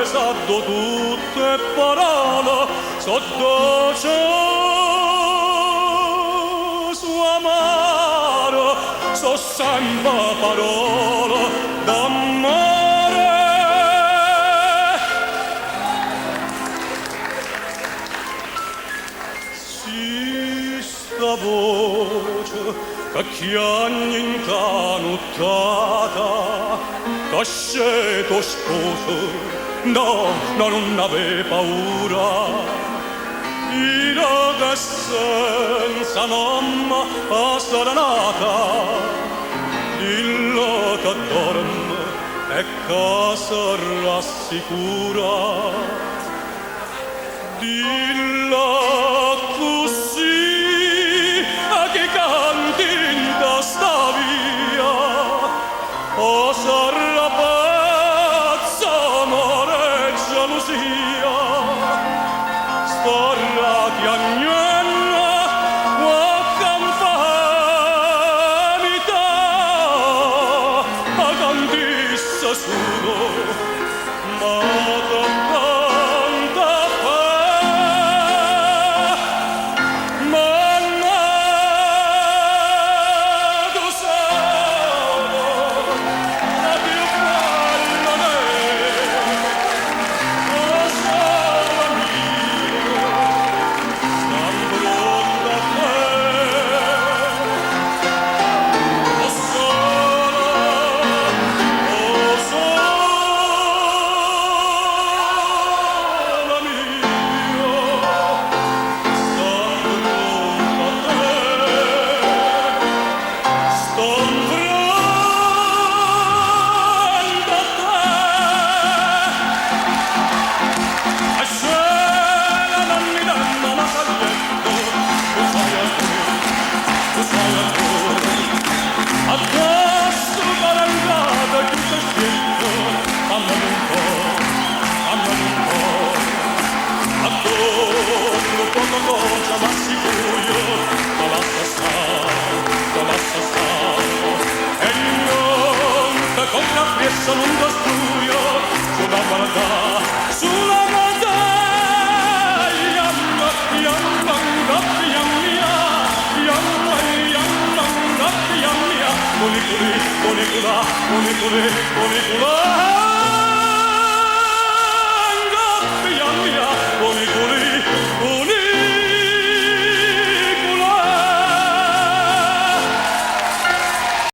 e saddo tutte parole sotto ciò suo amaro so sempre parole d'amore. Si sta voce che chiagni incanuttata casce tuo sposo no, non ave paura ira che senza mamma sarà nata dillo che dorme e casa rassicura dillo così che canti in sta via o sarà pazza amore e gelosia storra che agnella o campanita a cantissa solo ma canta addosso barangata chiusa schietto amami un po' addosso poca cosa ma sicuro ma basta stare e non te con la piessa non da studio sulla guarda yamma Cunicula